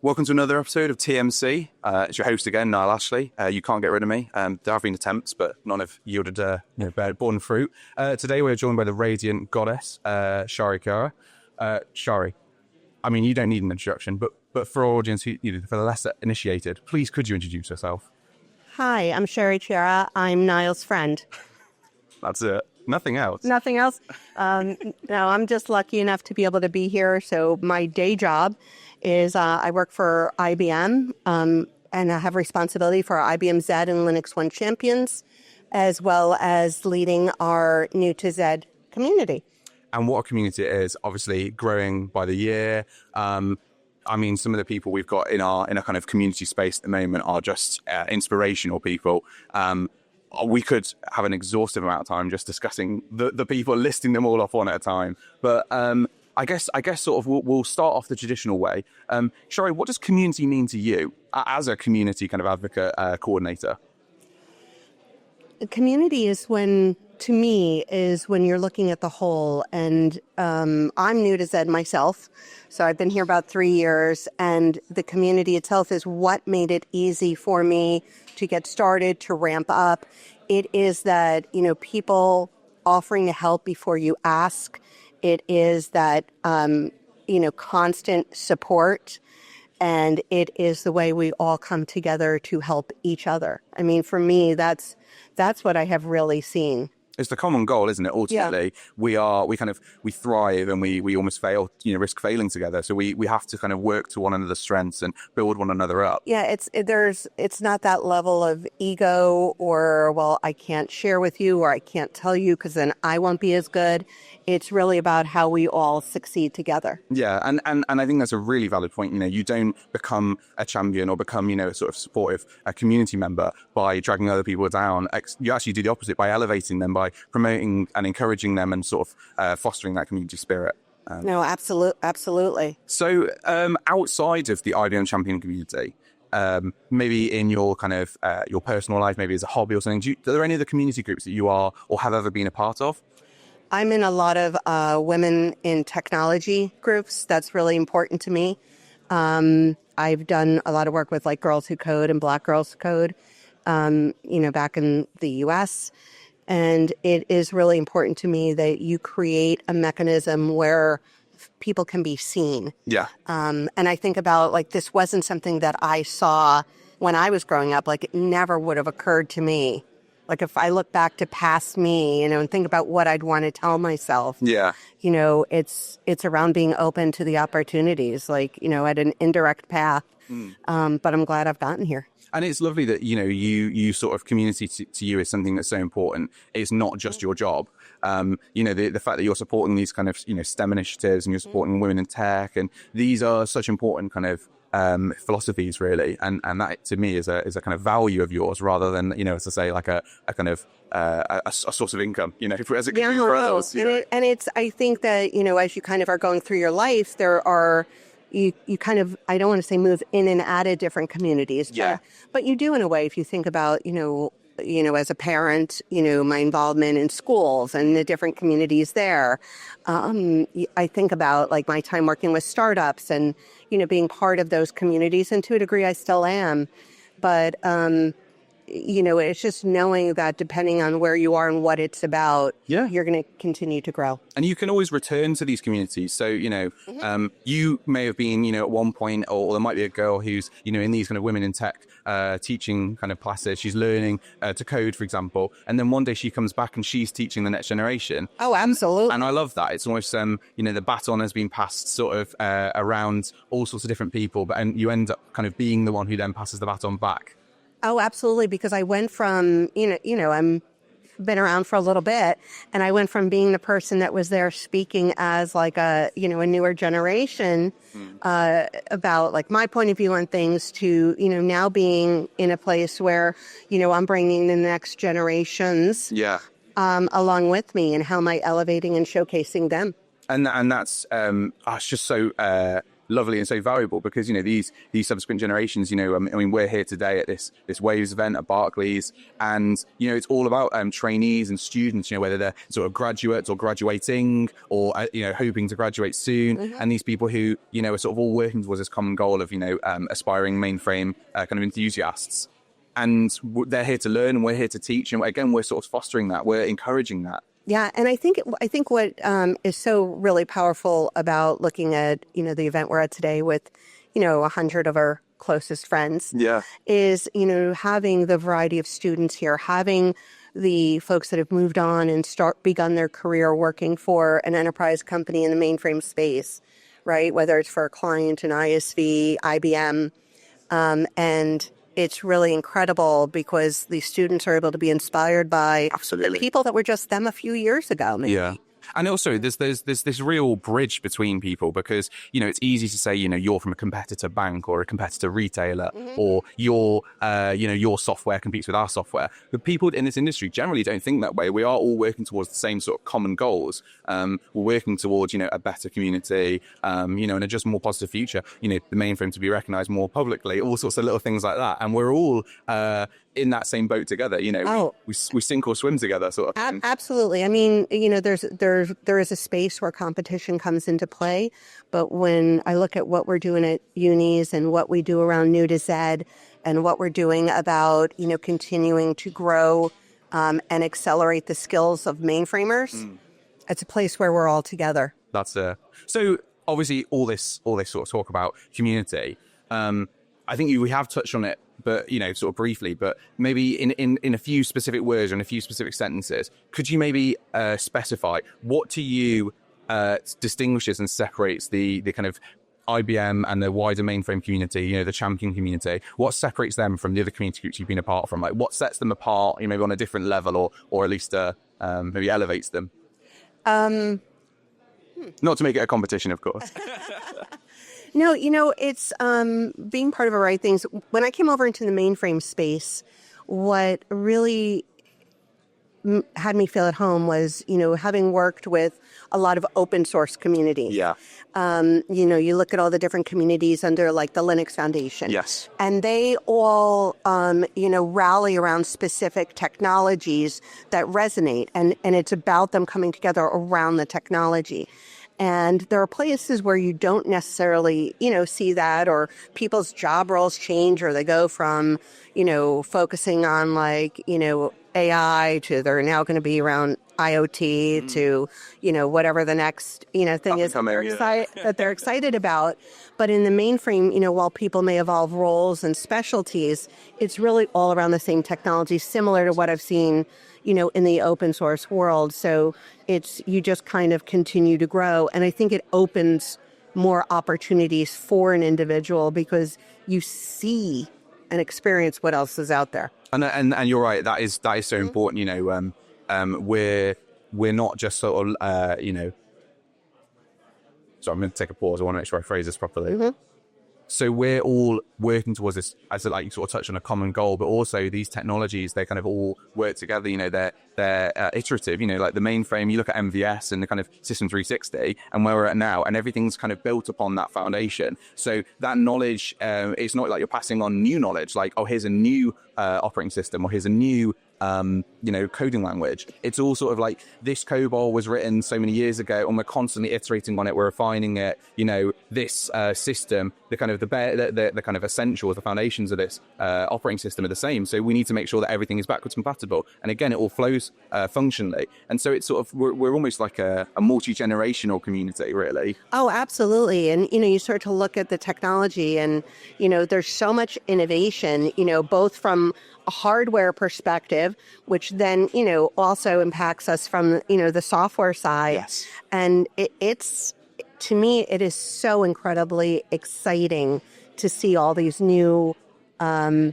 Welcome to another episode of TMC. It's your host again, Niall Ashley. You can't get rid of me. There have been attempts, but none have yielded born fruit. Today we're joined by the radiant goddess, Shari Chiara. Shari, I mean, you don't need an introduction, but for our audience, for the less initiated, please could you introduce yourself? Hi, I'm Shari Chiara. I'm Niall's friend. That's it. Nothing else. Nothing else? No, I'm just lucky enough to be able to be here. So my day job is I work for IBM and I have responsibility for IBM Z and Linux One Champions, as well as leading our New to Z community. And what a community it is, obviously growing by the year. I mean, some of the people we've got in a kind of community space at the moment are just inspirational people. We could have an exhaustive amount of time just discussing the people, listing them all off one at a time. But I guess sort of we'll start off the traditional way. Shari, what does community mean to you as a community kind of advocate coordinator? Community is when you're looking at the whole. And I'm new to Zed myself, so I've been here about 3 years. And the community itself is what made it easy for me to get started, to ramp up. It is that, people offering to help before you ask. It is that, constant support. And it is the way we all come together to help each other. I mean, for me, that's what I have really seen. It's the common goal, isn't it? Ultimately, yeah. we thrive and we almost fail, risk failing together. So we have to kind of work to one another's strengths and build one another up. Yeah, it's not that level of ego or, well, I can't share with you or I can't tell you because then I won't be as good. It's really about how we all succeed together. Yeah, and I think that's a really valid point. You don't become a champion or become, a sort of supportive community member by dragging other people down. You actually do the opposite by elevating them, by promoting and encouraging them and sort of fostering that community spirit. No, absolutely. So outside of the IBM champion community, maybe in your kind of your personal life, maybe as a hobby or something, are there any other community groups that you are or have ever been a part of? I'm in a lot of women in technology groups. That's really important to me. I've done a lot of work with like Girls Who Code and Black Girls Who Code, back in the U.S., and it is really important to me that you create a mechanism where people can be seen. Yeah. And I think about, like, this wasn't something that I saw when I was growing up. Like, it never would have occurred to me. Like, if I look back to past me, and think about what I'd want to tell myself. Yeah. It's around being open to the opportunities, like, at an indirect path. But I'm glad I've gotten here. And it's lovely that, you sort of community to you is something that's so important. It's not just your job. The fact that you're supporting these kind of, STEM initiatives and you're supporting women in tech, and these are such important kind of philosophies, really. And that to me is a kind of value of yours rather than, as I say, like a kind of a source of income, as it can be for others. And it's, I think that, as you kind of are going through your life, there are, you kind of, I don't want to say move in and out of different communities, but you do in a way if you think about, as a parent, my involvement in schools and the different communities there. I think about like my time working with startups and, being part of those communities, and to a degree I still am. But, it's just knowing that depending on where you are and what it's about, you're going to continue to grow. And you can always return to these communities. So, you may have been, at one point, or there might be a girl who's, in these kind of women in tech teaching kind of classes. She's learning to code, for example. And then one day she comes back and she's teaching the next generation. Oh, absolutely. And I love that. It's almost, the baton has been passed sort of around all sorts of different people, and you end up kind of being the one who then passes the baton back. Oh, absolutely. Because I went from, I'm been around for a little bit, and I went from being the person that was there speaking as like a newer generation about like my point of view on things to, now being in a place where, I'm bringing the next generations along with me, and how am I elevating and showcasing them? And that's it's just so lovely and so valuable because, these subsequent generations, we're here today at this Waves event at Barclays, and, it's all about trainees and students, whether they're sort of graduates or graduating or, hoping to graduate soon. Mm-hmm. And these people who, are sort of all working towards this common goal of, aspiring mainframe kind of enthusiasts. And they're here to learn and we're here to teach. And again, we're sort of fostering that. We're encouraging that. Yeah, and I think what is so really powerful about looking at, the event we're at today with, 100 of our closest friends is, having the variety of students here, having the folks that have moved on and begun their career working for an enterprise company in the mainframe space, right? Whether it's for a client, an ISV, IBM, and it's really incredible because these students are able to be inspired by the people that were just them a few years ago, maybe. Yeah. And also, there's this real bridge between people because, it's easy to say, you're from a competitor bank or a competitor retailer, or your software competes with our software. But people in this industry generally don't think that way. We are all working towards the same sort of common goals. We're working towards, a better community, and a just more positive future. The mainframe to be recognized more publicly, all sorts of little things like that. And we're all in that same boat together. We sink or swim together, sort of thing. Absolutely. I mean, there is a space where competition comes into play, but when I look at what we're doing at unis and what we do around New to Z and what we're doing about, continuing to grow and accelerate the skills of mainframers, it's a place where we're all together. That's so obviously all this sort of talk about community. I think we have touched on it, but, sort of briefly, but maybe in a few specific words or in a few specific sentences, could you maybe specify what to you distinguishes and separates the kind of IBM and the wider mainframe community, the champion community? What separates them from the other community groups you've been a part from? Like, what sets them apart, maybe on a different level or at least maybe elevates them? Not to make it a competition, of course. No, it's being part of the right things. When I came over into the mainframe space, what really had me feel at home was, having worked with a lot of open source community. Yeah. You look at all the different communities under like the Linux Foundation. Yes. And they all, rally around specific technologies that resonate. And it's about them coming together around the technology. And there are places where you don't necessarily, see that, or people's job roles change, or they go from, focusing on like, AI to they're now going to be around IoT to, whatever the next, thing is that they're excited about. But in the mainframe, while people may evolve roles and specialties, it's really all around the same technology, similar to what I've seen, in the open source world. So you just kind of continue to grow. And I think it opens more opportunities for an individual because you see and experience what else is out there. And you're right. That is so important. We're not just sort of So I'm going to take a pause. I want to make sure I phrase this properly. So we're all working towards this, as like you sort of touched on, a common goal, but also these technologies, they kind of all work together. They're iterative. Like the mainframe, you look at MVS and the kind of System 360 and where we're at now, and everything's kind of built upon that foundation. So that knowledge, it's not like you're passing on new knowledge, like, oh, here's a new operating system, or here's a new coding language. It's all sort of like, this COBOL was written so many years ago and we're constantly iterating on it, we're refining it. This system, the kind of essentials, the foundations of this operating system are the same. So we need to make sure that everything is backwards compatible. And again, it all flows functionally. And so it's sort of, we're almost like a multi-generational community, really. Oh, absolutely. And, you start to look at the technology and, there's so much innovation, both from a hardware perspective, which then, also impacts us from, the software side. Yes. And it's, to me, it is so incredibly exciting to see all these new, I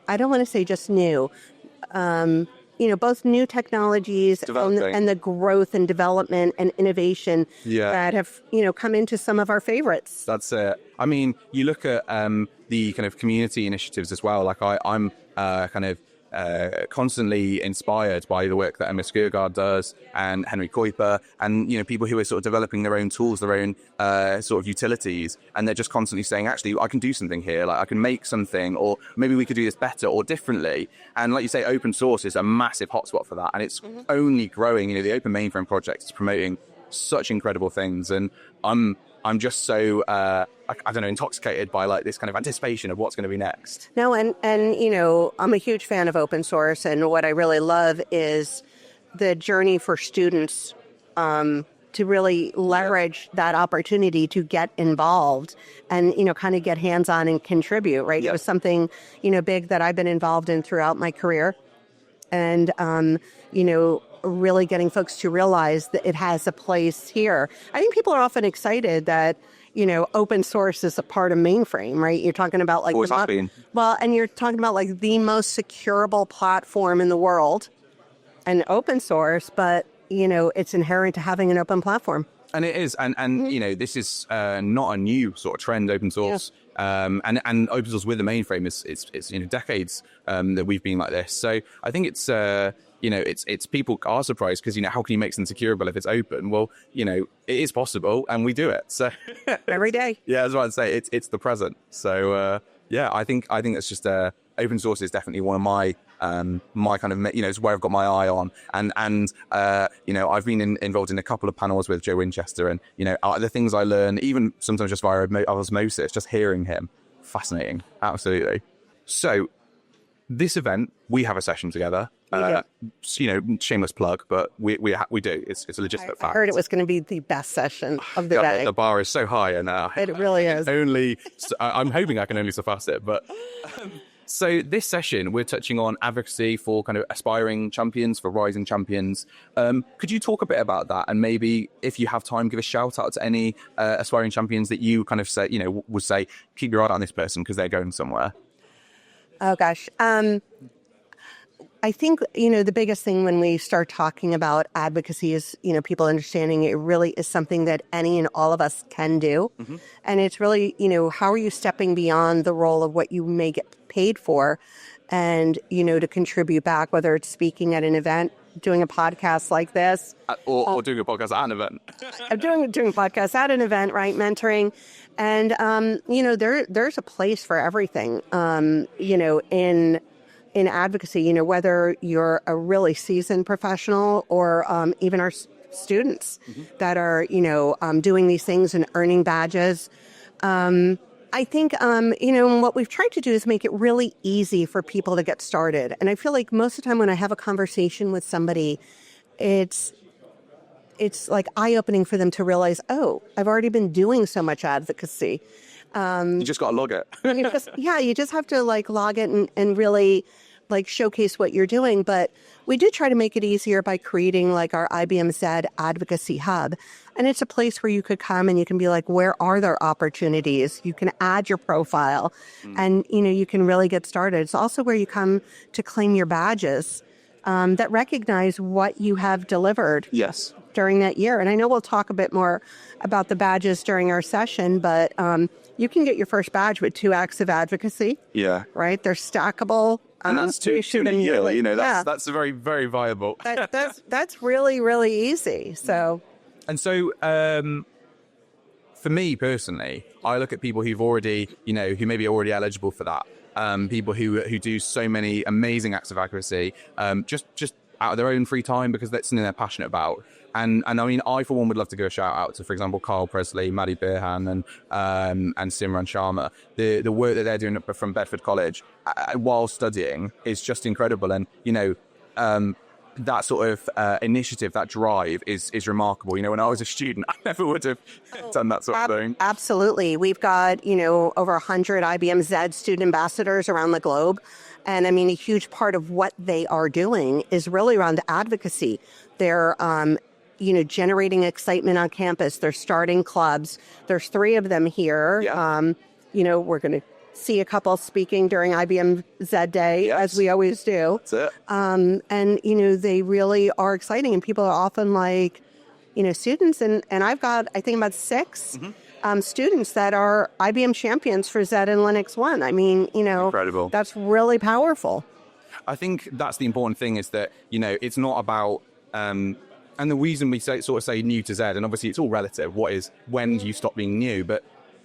don't want to say just new, both new technologies and the growth and development and innovation that have, come into some of our favorites. That's it. I mean, you look at the kind of community initiatives as well. Like I'm kind of constantly inspired by the work that Emma Skirgaard does and Henry Kuiper, and people who are sort of developing their own tools, their own sort of utilities, and they're just constantly saying, actually, I can do something here, like I can make something, or maybe we could do this better or differently. And like you say, open source is a massive hotspot for that, and it's only growing. The Open Mainframe project is promoting such incredible things, and I'm just so I don't know, intoxicated by like this kind of anticipation of what's going to be next. No, and I'm a huge fan of open source, and what I really love is the journey for students to really leverage that opportunity to get involved and kind of get hands-on and contribute. Right, it was something big that I've been involved in throughout my career, and really getting folks to realize that it has a place here. I think people are often excited that, open source is a part of Mainframe, right? You're talking about like, and you're talking about like the most securable platform in the world and open source, but, it's inherent to having an open platform. And it is. And this is not a new sort of trend, open source. Yeah. And open source with the Mainframe it's decades that we've been like this. So I think it's, it's people are surprised because, how can you make something securable if it's open? Well, it is possible and we do it. So every day. Yeah, that's what I'd say. It's the present. So I think that's just open source is definitely one of my kind of, it's where I've got my eye on. And I've been involved in a couple of panels with Joe Winchester, and, the things I learn, even sometimes just via osmosis, just hearing him, fascinating. Absolutely. So this event, we have a session together. Shameless plug, but we do. It's a legitimate fact. I heard it was going to be the best session of the day. The bar is so high, and it really is. I'm hoping I can only surpass it. But so this session, we're touching on advocacy for kind of aspiring champions, for rising champions. Could you talk a bit about that, and maybe if you have time, give a shout out to any aspiring champions that you kind of say, would say, keep your eye on this person because they're going somewhere. Oh gosh. I think, the biggest thing when we start talking about advocacy is, people understanding it really is something that any and all of us can do. Mm-hmm. And it's really, how are you stepping beyond the role of what you may get paid for and, to contribute back, whether it's speaking at an event, doing a podcast like this. Or doing a podcast at an event. doing a podcast at an event, right? Mentoring. And, there's a place for everything, in advocacy, whether you're a really seasoned professional or even our students that are, doing these things and earning badges. I think, what we've tried to do is make it really easy for people to get started. And I feel like most of the time when I have a conversation with somebody, it's like eye-opening for them to realize, oh, I've already been doing so much advocacy. You just got to log it. You just have to like log it and really like showcase what you're doing. But we did try to make it easier by creating like our IBM Z advocacy hub. And it's a place where you could come and you can be like, where are there opportunities? You can add your profile and, you can really get started. It's also where you come to claim your badges that recognize what you have delivered. Yes. During that year. And I know we'll talk a bit more about the badges during our session, but you can get your first badge with 2 acts of advocacy. Yeah. Right? They're stackable. And that's two in a year. That's a very, very viable. That's really, really easy. So. And so, for me personally, I look at people who've already, who maybe are already eligible for that. People who do so many amazing acts of advocacy, just out of their own free time because that's something they're passionate about. And I mean, I for one would love to give a shout out to, for example, Carl Presley, Maddie Birhan, and Simran Sharma. The work that they're doing from Bedford College while studying is just incredible. And that sort of initiative, that drive is remarkable. When I was a student, I never would have done that sort of thing. Absolutely. We've got, over 100 IBM Z student ambassadors around the globe. And I mean, a huge part of what they are doing is really around advocacy. They're, generating excitement on campus. They're starting clubs. There's 3 of them here. Yeah. We're going to see a couple speaking during IBM Z Day, as we always do. That's it. And, they really are exciting. And people are often like, students. And I've got, I think, about 6 students that are IBM champions for Z and Linux 1. I mean, incredible. That's really powerful. I think that's the important thing is that, it's not about, and the reason we sort of say new to Z, and obviously it's all relative, when do you stop being new? But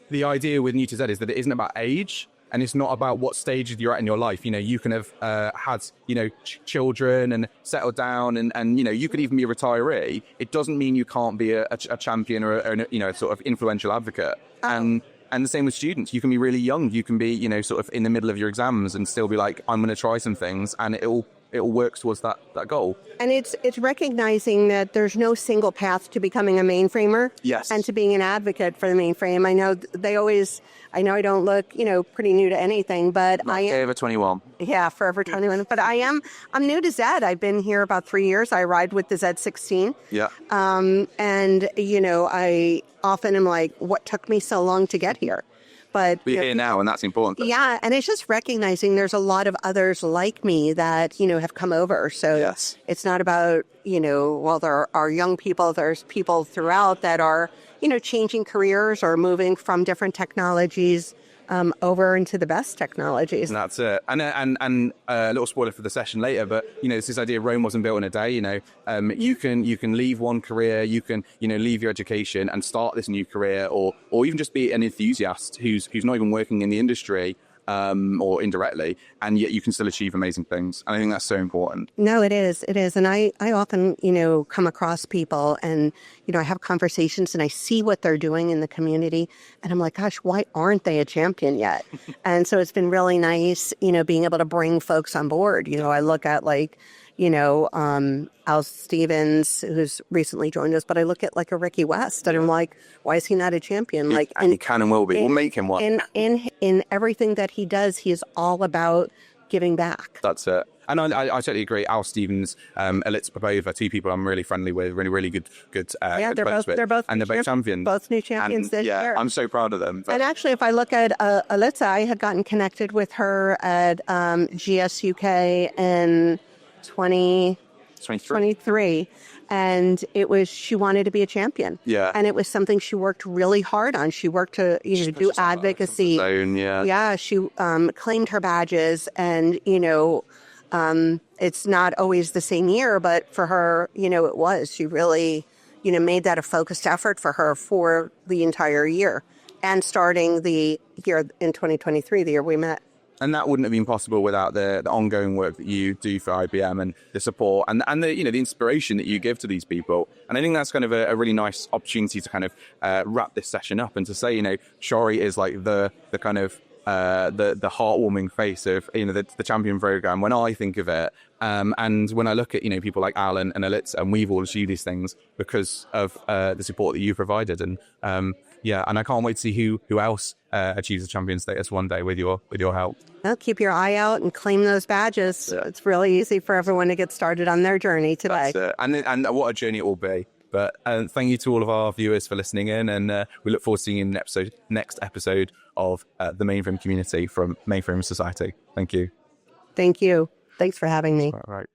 the idea with new to Z is that it isn't about age, and it's not about what stage you're at in your life. You can have had, children and settled down and you could even be a retiree. It doesn't mean you can't be a champion or a sort of influential advocate. And the same with students. You can be really young. You can be, sort of in the middle of your exams and still be like, I'm going to try some things, and it'll work towards that goal. And it's recognizing that there's no single path to becoming a mainframer. Yes. And to being an advocate for the mainframe. I know I know I don't look, pretty new to anything, but I am. Forever 21. Yeah, forever 21. But I'm new to Z. I've been here about 3 years. I ride with the Z16. Yeah. And, I often am like, what took me so long to get here? But we're here now, and that's important. Yeah, and it's just recognizing there's a lot of others like me that, have come over. So yes. It's not about, there are young people, there's people throughout that are, changing careers or moving from different technologies over into the best technologies. And that's it. And a little spoiler for the session later, but it's this idea Rome wasn't built in a day. You can leave one career, you can leave your education and start this new career, or even just be an enthusiast who's not even working in the industry. Or indirectly, and yet you can still achieve amazing things. And I think that's so important. No, it is. And I often, come across people and, I have conversations and I see what they're doing in the community. And I'm like, gosh, why aren't they a champion yet? And so it's been really nice, being able to bring folks on board. I look at Al Stevens, who's recently joined us, but I look at like a Ricky West and I'm like, why is he not a champion? And he can and will be. We'll make him one. In everything that he does, he is all about giving back. That's it. And I totally agree. Al Stevens, Elitz Popova, two people I'm really friendly with, really good. Yeah, they're both champions. Both new champions this year. I'm so proud of them. And actually, if I look at Elitz, I had gotten connected with her at GSUK in 2023, and she wanted to be a champion. Yeah. And it was something she worked really hard on. She worked to do advocacy. She claimed her badges, and it's not always the same year, but for her, it was. She really made that a focused effort for her for the entire year, and starting the year in 2023, the year we met. And that wouldn't have been possible without the ongoing work that you do for IBM and the support and the the inspiration that you give to these people. And I think that's kind of a really nice opportunity to kind of wrap this session up and to say, Shari is like the kind of the heartwarming face of the champion program when I think of it. And when I look at people like Alan and Elitz, and we've all achieved these things because of the support that you provided. And and I can't wait to see who else achieves the champion status one day with your help. Well, keep your eye out and claim those badges. Yeah. It's really easy for everyone to get started on their journey today. That's it. And what a journey it will be. But thank you to all of our viewers for listening in, and we look forward to seeing you in the next episode of the Mainframe Community from Mainframe Society. Thank you. Thank you. Thanks for having me. All right.